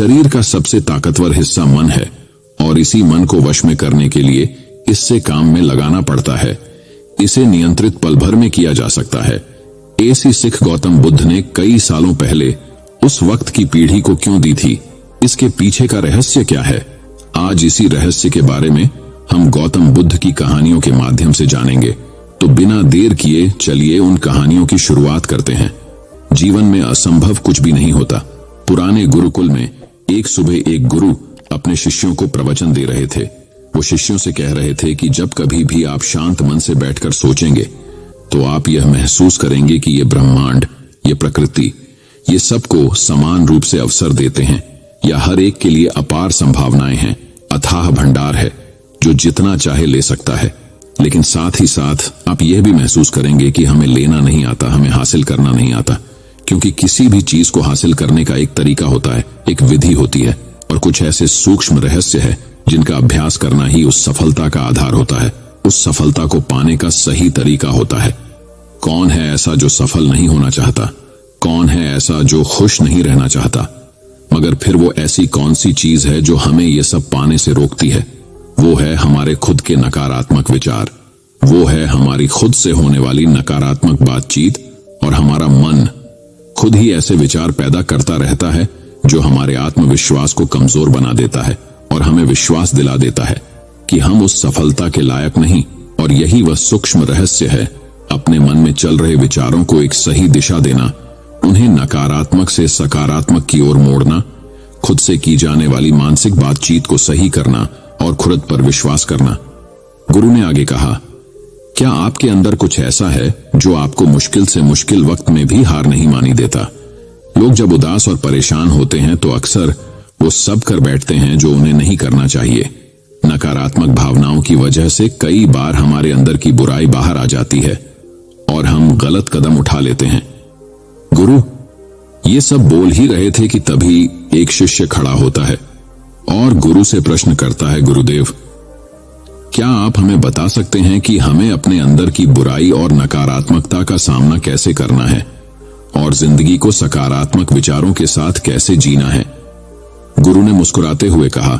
शरीर का सबसे ताकतवर हिस्सा मन है और इसी मन को वश में करने के लिए इससे काम में लगाना पड़ता है। इसे नियंत्रित पल भर में किया जा सकता है। ऐसी सिख गौतम बुद्ध ने कई सालों पहले उस वक्त की पीढ़ी को क्यों दी थी? इसके पीछे का रहस्य क्या है? आज इसी रहस्य के बारे में हम गौतम बुद्ध की कहानियों के माध्यम से जानेंगे। तो बिना देर किए चलिए उन कहानियों की शुरुआत करते हैं। जीवन में असंभव कुछ भी नहीं होता। पुराने गुरुकुल में एक सुबह एक गुरु अपने शिष्यों को प्रवचन दे रहे थे। वो शिष्यों से कह रहे थे कि जब कभी भी आप शांत मन से बैठकर सोचेंगे तो आप यह महसूस करेंगे कि ये ब्रह्मांड, ये प्रकृति, ये सबको समान रूप से अवसर देते हैं। या हर एक के लिए अपार संभावनाएं हैं, अथाह भंडार है जो जितना चाहे ले सकता है। लेकिन साथ ही साथ आप यह भी महसूस करेंगे कि हमें लेना नहीं आता, हमें हासिल करना नहीं आता। क्योंकि किसी भी चीज को हासिल करने का एक तरीका होता है, एक विधि होती है और कुछ ऐसे सूक्ष्म रहस्य है जिनका अभ्यास करना ही उस सफलता का आधार होता है, उस सफलता को पाने का सही तरीका होता है। कौन है ऐसा जो सफल नहीं होना चाहता? कौन है ऐसा जो खुश नहीं रहना चाहता? मगर फिर वो ऐसी कौन सी चीज है जो हमें ये सब पाने से रोकती है? वो है हमारे खुद के नकारात्मक विचार। वो है हमारी खुद से होने वाली नकारात्मक बातचीत और हमारा मन खुद ही ऐसे विचार पैदा करता रहता है जो हमारे आत्मविश्वास को कमजोर बना देता है और हमें विश्वास दिला देता है कि हम उस सफलता के लायक नहीं। और यही वह सूक्ष्म रहस्य है, अपने मन में चल रहे विचारों को एक सही दिशा देना, उन्हें नकारात्मक से सकारात्मक की ओर मोड़ना, खुद से की जाने वाली मानसिक बातचीत को सही करना और खुद पर विश्वास करना। गुरु ने आगे कहा, क्या आपके अंदर कुछ ऐसा है जो आपको मुश्किल से मुश्किल वक्त में भी हार नहीं मानी देता? लोग जब उदास और परेशान होते हैं तो अक्सर वो सब कर बैठते हैं जो उन्हें नहीं करना चाहिए। नकारात्मक भावनाओं की वजह से कई बार हमारे अंदर की बुराई बाहर आ जाती है और हम गलत कदम उठा लेते हैं। गुरु ये सब बोल ही रहे थे कि तभी एक शिष्य खड़ा होता है और गुरु से प्रश्न करता है, गुरुदेव, क्या आप हमें बता सकते हैं कि हमें अपने अंदर की बुराई और नकारात्मकता का सामना कैसे करना है और जिंदगी को सकारात्मक विचारों के साथ कैसे जीना है? गुरु ने मुस्कुराते हुए कहा,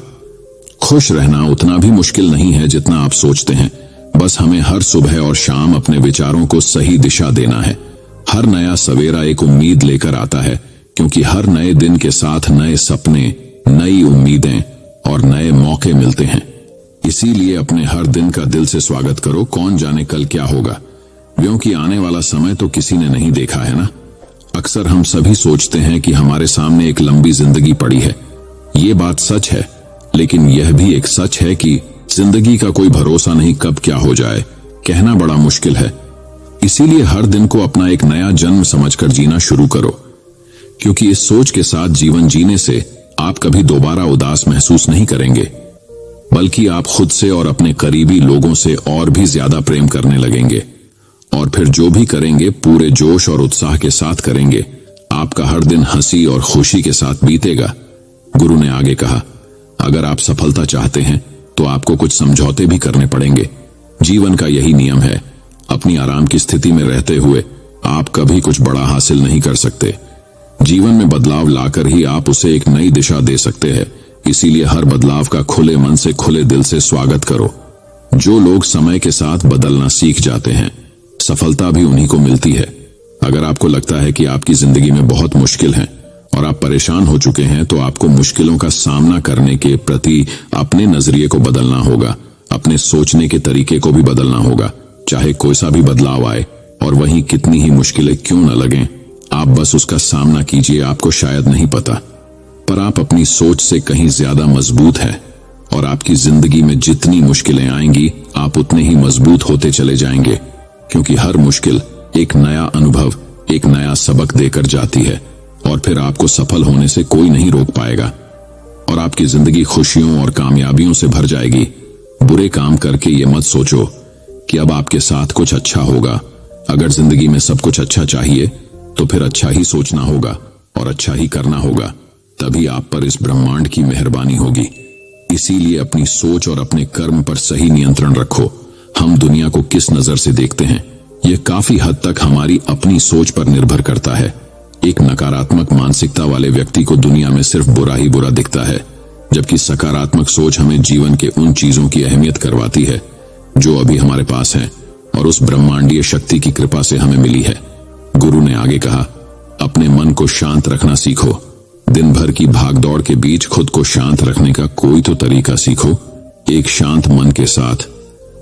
खुश रहना उतना भी मुश्किल नहीं है जितना आप सोचते हैं। बस हमें हर सुबह और शाम अपने विचारों को सही दिशा देना है। हर नया सवेरा एक उम्मीद लेकर आता है, क्योंकि हर नए दिन के साथ नए सपने, नई उम्मीदें और नए मौके मिलते हैं। इसीलिए अपने हर दिन का दिल से स्वागत करो। कौन जाने कल क्या होगा, क्योंकि आने वाला समय तो किसी ने नहीं देखा है ना। अक्सर हम सभी सोचते हैं कि हमारे सामने एक लंबी जिंदगी पड़ी है। ये बात सच है, लेकिन यह भी एक सच है कि जिंदगी का कोई भरोसा नहीं, कब क्या हो जाए कहना बड़ा मुश्किल है। इसीलिए हर दिन को अपना एक नया जन्म समझकर जीना शुरू करो, क्योंकि इस सोच के साथ जीवन जीने से आप कभी दोबारा उदास महसूस नहीं करेंगे, बल्कि आप खुद से और अपने करीबी लोगों से और भी ज्यादा प्रेम करने लगेंगे। और फिर जो भी करेंगे पूरे जोश और उत्साह के साथ करेंगे। आपका हर दिन हंसी और खुशी के साथ बीतेगा। गुरु ने आगे कहा, अगर आप सफलता चाहते हैं तो आपको कुछ समझौते भी करने पड़ेंगे। जीवन का यही नियम है, अपनी आराम की स्थिति में रहते हुए आप कभी कुछ बड़ा हासिल नहीं कर सकते। जीवन में बदलाव लाकर ही आप उसे एक नई दिशा दे सकते हैं। इसीलिए हर बदलाव का खुले मन से, खुले दिल से स्वागत करो। जो लोग समय के साथ बदलना सीख जाते हैं, सफलता भी उन्हीं को मिलती है। अगर आपको लगता है कि आपकी जिंदगी में बहुत मुश्किल है और आप परेशान हो चुके हैं, तो आपको मुश्किलों का सामना करने के प्रति अपने नजरिए को बदलना होगा, अपने सोचने के तरीके को भी बदलना होगा। चाहे कोई सा भी बदलाव आए और वहीं कितनी ही मुश्किलें क्यों न लगें, आप बस उसका सामना कीजिए। आपको शायद नहीं पता, पर आप अपनी सोच से कहीं ज्यादा मजबूत हैं और आपकी जिंदगी में जितनी मुश्किलें आएंगी, आप उतने ही मजबूत होते चले जाएंगे, क्योंकि हर मुश्किल एक नया अनुभव, एक नया सबक देकर जाती है और फिर आपको सफल होने से कोई नहीं रोक पाएगा और आपकी जिंदगी खुशियों और कामयाबियों से भर जाएगी। बुरे काम करके ये मत सोचो कि अब आपके साथ कुछ अच्छा होगा। अगर जिंदगी में सब कुछ अच्छा चाहिए तो फिर अच्छा ही सोचना होगा और अच्छा ही करना होगा, तभी आप पर इस ब्रह्मांड की मेहरबानी होगी। इसीलिए अपनी सोच और अपने कर्म पर सही नियंत्रण रखो। हम दुनिया को किस नजर से देखते हैं, यह काफी हद तक हमारी अपनी सोच पर निर्भर करता है। एक नकारात्मक मानसिकता वाले व्यक्ति को दुनिया में सिर्फ बुरा ही बुरा दिखता है, जबकि सकारात्मक सोच हमें जीवन के उन चीजों की अहमियत करवाती है जो अभी हमारे पास हैं और उस ब्रह्मांडीय शक्ति की कृपा से हमें मिली है। गुरु ने आगे कहा, अपने मन को शांत रखना सीखो। दिन भर की भागदौड़ के बीच खुद को शांत रखने का कोई तो तरीका सीखो। एक शांत मन के साथ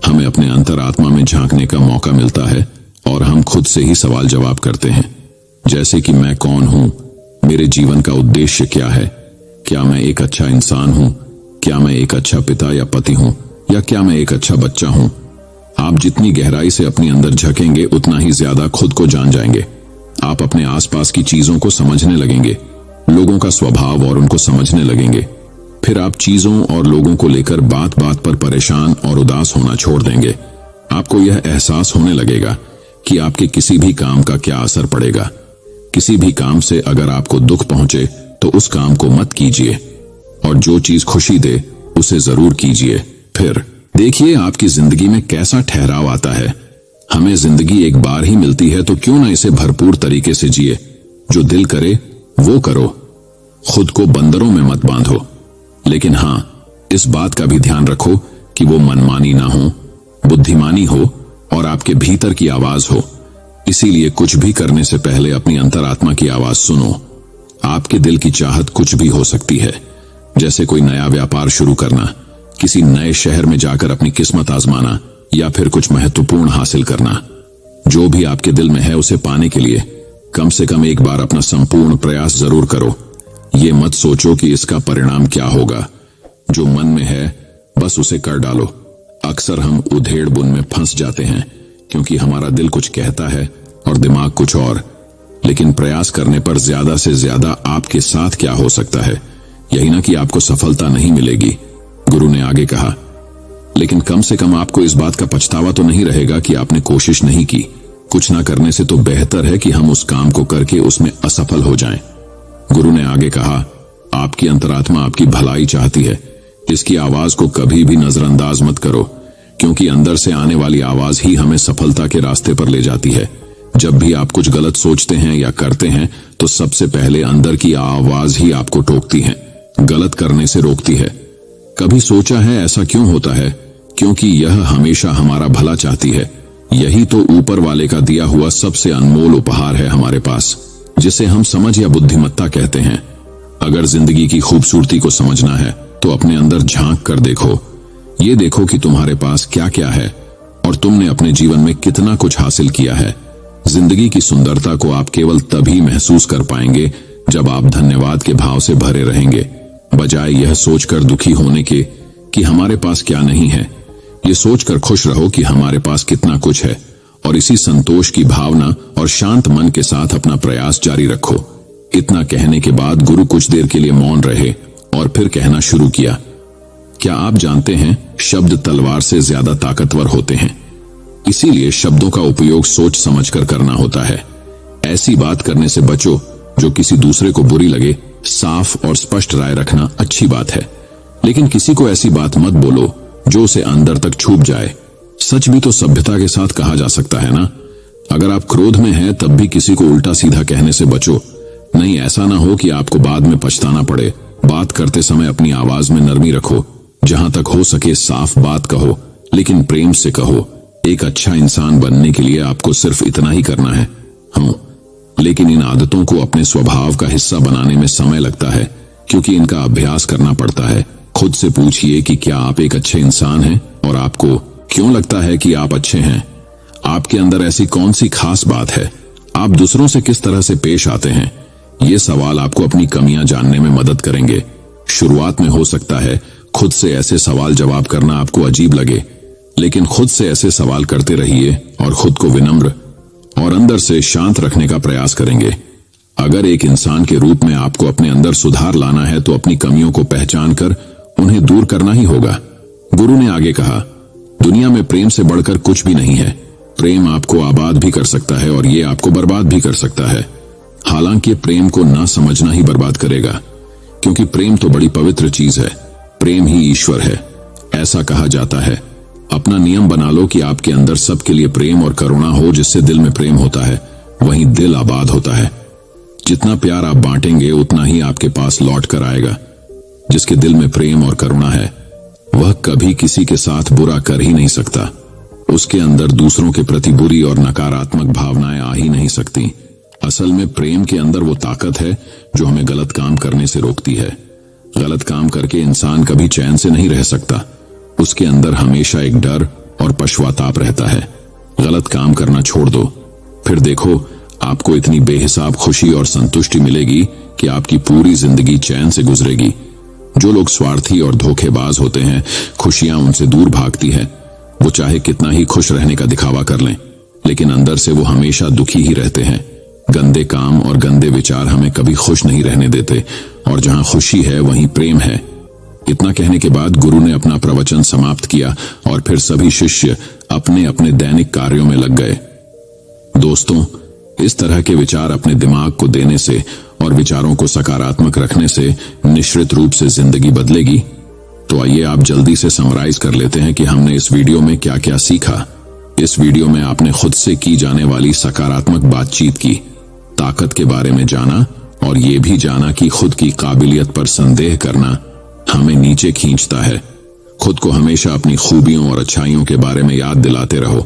हमें अपने अंतरात्मा में झांकने का मौका मिलता है और हम खुद से ही सवाल जवाब करते हैं, जैसे कि मैं कौन हूं, मेरे जीवन का उद्देश्य क्या है, क्या मैं एक अच्छा इंसान हूं, क्या मैं एक अच्छा पिता या पति हूं, या क्या मैं एक अच्छा बच्चा हूं। आप जितनी गहराई से अपने अंदर झकेंगे उतना ही ज्यादा खुद को जान जाएंगे। आप अपने आसपास की चीजों को समझने लगेंगे, लोगों का स्वभाव और उनको समझने लगेंगे। फिर आप चीजों और लोगों को लेकर बात बात पर परेशान और उदास होना छोड़ देंगे। आपको यह एहसास होने लगेगा कि आपके किसी भी काम का क्या असर पड़ेगा। किसी भी काम से अगर आपको दुख पहुंचे तो उस काम को मत कीजिए, और जो चीज खुशी दे उसे जरूर कीजिए। फिर देखिए आपकी जिंदगी में कैसा ठहराव आता है। हमें जिंदगी एक बार ही मिलती है, तो क्यों ना इसे भरपूर तरीके से जिए। जो दिल करे वो करो, खुद को बंदरों में मत बांधो। लेकिन हां, इस बात का भी ध्यान रखो कि वो मनमानी ना हो, बुद्धिमानी हो और आपके भीतर की आवाज हो। इसीलिए कुछ भी करने से पहले अपनी अंतरात्मा की आवाज सुनो। आपके दिल की चाहत कुछ भी हो सकती है, जैसे कोई नया व्यापार शुरू करना, किसी नए शहर में जाकर अपनी किस्मत आजमाना, या फिर कुछ महत्वपूर्ण हासिल करना। जो भी आपके दिल में है उसे पाने के लिए कम से कम एक बार अपना संपूर्ण प्रयास जरूर करो। ये मत सोचो कि इसका परिणाम क्या होगा। जो मन में है बस उसे कर डालो। अक्सर हम उधेड़ बुन में फंस जाते हैं, क्योंकि हमारा दिल कुछ कहता है और दिमाग कुछ और। लेकिन प्रयास करने पर ज्यादा से ज्यादा आपके साथ क्या हो सकता है, यही ना कि आपको सफलता नहीं मिलेगी। गुरु ने आगे कहा, लेकिन कम से कम आपको इस बात का पछतावा तो नहीं रहेगा कि आपने कोशिश नहीं की। कुछ ना करने से तो बेहतर है कि हम उस काम को करके उसमें असफल हो जाएं। गुरु ने आगे कहा, आपकी अंतरात्मा आपकी भलाई चाहती है। इसकी आवाज को कभी भी नजरअंदाज मत करो, क्योंकि अंदर से आने वाली आवाज ही हमें सफलता के रास्ते पर ले जाती है। जब भी आप कुछ गलत सोचते हैं या करते हैं तो सबसे पहले अंदर की आवाज ही आपको टोकती है, गलत करने से रोकती है। कभी सोचा है ऐसा क्यों होता है? क्योंकि यह हमेशा हमारा भला चाहती है। यही तो ऊपर वाले का दिया हुआ सबसे अनमोल उपहार है हमारे पास, जिसे हम समझ या बुद्धिमत्ता कहते हैं। अगर जिंदगी की खूबसूरती को समझना है तो अपने अंदर झांक कर देखो। ये देखो कि तुम्हारे पास क्या क्या है और तुमने अपने जीवन में कितना कुछ हासिल किया है। जिंदगी की सुंदरता को आप केवल तभी महसूस कर पाएंगे जब आप धन्यवाद के भाव से भरे रहेंगे, बजाय यह सोचकर दुखी होने के कि हमारे पास क्या नहीं है। ये सोचकर खुश रहो कि हमारे पास कितना कुछ है, और इसी संतोष की भावना और शांत मन के साथ अपना प्रयास जारी रखो। इतना कहने के बाद गुरु कुछ देर के लिए मौन रहे और फिर कहना शुरू किया, क्या आप जानते हैं, शब्द तलवार से ज्यादा ताकतवर होते हैं। इसीलिए शब्दों का उपयोग सोच समझकर करना होता है। ऐसी बात करने से बचो जो किसी दूसरे को बुरी लगे। साफ और स्पष्ट राय रखना अच्छी बात है, लेकिन किसी को ऐसी बात मत बोलो जो उसे अंदर तक छूप जाए। सच भी तो सभ्यता के साथ कहा जा सकता है ना। अगर आप क्रोध में हैं तब भी किसी को उल्टा सीधा कहने से बचो। नहीं, ऐसा ना हो कि आपको बाद में पछताना पड़े। बात करते समय अपनी आवाज में नरमी रखो। जहां तक हो सके साफ बात कहो, लेकिन प्रेम से कहो। एक अच्छा इंसान बनने के लिए आपको सिर्फ इतना ही करना है। लेकिन इन आदतों को अपने स्वभाव का हिस्सा बनाने में समय लगता है, क्योंकि इनका अभ्यास करना पड़ता है। खुद से पूछिए कि क्या आप एक अच्छे इंसान हैं, और आपको क्यों लगता है कि आप अच्छे हैं। आपके अंदर ऐसी कौन सी खास बात है। आप दूसरों से किस तरह से पेश आते हैं। ये सवाल आपको अपनी कमियां जानने में मदद करेंगे। शुरुआत में हो सकता है खुद से ऐसे सवाल जवाब करना आपको अजीब लगे, लेकिन खुद से ऐसे सवाल करते रहिए और खुद को विनम्र और अंदर से शांत रखने का प्रयास करेंगे। अगर एक इंसान के रूप में आपको अपने अंदर सुधार लाना है तो अपनी कमियों को पहचान कर उन्हें दूर करना ही होगा। गुरु ने आगे कहा, दुनिया में प्रेम से बढ़कर कुछ भी नहीं है। प्रेम आपको आबाद भी कर सकता है और ये आपको बर्बाद भी कर सकता है। हालांकि प्रेम को ना समझना ही बर्बाद करेगा, क्योंकि प्रेम तो बड़ी पवित्र चीज है। प्रेम ही ईश्वर है, ऐसा कहा जाता है। अपना नियम बना लो कि आपके अंदर सबके लिए प्रेम और करुणा हो। जिससे दिल में प्रेम होता है वहीं दिल आबाद होता है। जितना प्यार आप बांटेंगे उतना ही आपके पास लौट कर आएगा। जिसके दिल में प्रेम और करुणा है वह कभी किसी के साथ बुरा कर ही नहीं सकता। उसके अंदर दूसरों के प्रति बुरी और नकारात्मक भावनाएं आ ही नहीं सकती। असल में प्रेम के अंदर वो ताकत है जो हमें गलत काम करने से रोकती है। गलत काम करके इंसान कभी चैन से नहीं रह सकता। उसके अंदर हमेशा एक डर और पश्चाताप रहता है। गलत काम करना छोड़ दो, फिर देखो आपको इतनी बेहिसाब खुशी और संतुष्टि मिलेगी कि आपकी पूरी जिंदगी चैन से गुजरेगी। जो लोग स्वार्थी और धोखेबाज होते हैं, खुशियां उनसे दूर भागती है। वो चाहे कितना ही खुश रहने का दिखावा कर लें, लेकिन अंदर से वो हमेशा दुखी ही रहते हैं। गंदे काम और गंदे विचार हमें कभी खुश नहीं रहने देते, और जहां खुशी है वहीं प्रेम है। इतना कहने के बाद गुरु ने अपना प्रवचन समाप्त किया और फिर सभी शिष्य अपने अपने दैनिक कार्यों में लग गए। दोस्तों, इस तरह के विचार अपने दिमाग को देने से और विचारों को सकारात्मक रखने से निश्चित रूप से जिंदगी बदलेगी। तो आइए आप जल्दी से समराइज कर लेते हैं कि हमने इस वीडियो में क्या क्या सीखा। इस वीडियो में आपने खुद से की जाने वाली सकारात्मक बातचीत की, ताकत के बारे में जाना और ये भी जाना कि खुद की काबिलियत पर संदेह करना हमें नीचे खींचता है। खुद को हमेशा अपनी खूबियों और अच्छाइयों के बारे में याद दिलाते रहो,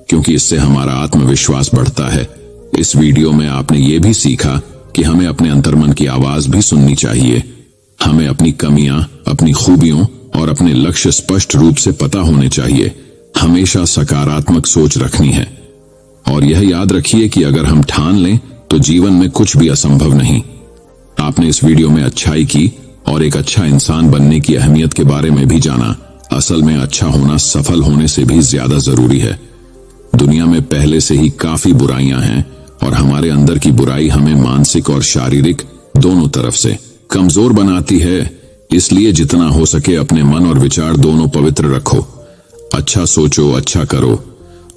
क्योंकि इससे हमारा आत्मविश्वास बढ़ता है। इस वीडियो में आपने ये भी सीखा कि हमें अपने अंतर्मन की आवाज भी सुननी चाहिए। हमें अपनी कमियां, अपनी खूबियों और अपने लक्ष्य स्पष्ट रूप से पता होने चाहिए। हमेशा सकारात्मक सोच रखनी है और यह याद रखिए कि अगर हम ठान लें तो जीवन में कुछ भी असंभव नहीं। आपने इस वीडियो में अच्छाई की और एक अच्छा इंसान बनने की अहमियत के बारे में भी जाना। असल में अच्छा होना सफल होने से भी ज्यादा जरूरी है। दुनिया में पहले से ही काफी बुराइयां हैं और हमारे अंदर की बुराई हमें मानसिक और शारीरिक दोनों तरफ से कमजोर बनाती है। इसलिए जितना हो सके अपने मन और विचार दोनों पवित्र रखो। अच्छा सोचो, अच्छा करो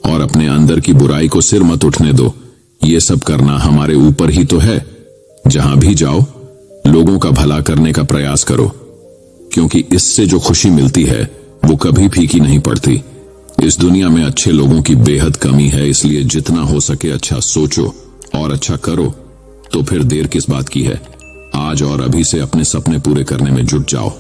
और अपने अंदर की बुराई को सिर मत उठने दो। ये सब करना हमारे ऊपर ही तो है। जहां भी जाओ लोगों का भला करने का प्रयास करो, क्योंकि इससे जो खुशी मिलती है वो कभी फीकी नहीं पड़ती। इस दुनिया में अच्छे लोगों की बेहद कमी है, इसलिए जितना हो सके अच्छा सोचो और अच्छा करो। तो फिर देर किस बात की है, आज और अभी से अपने सपने पूरे करने में जुट जाओ।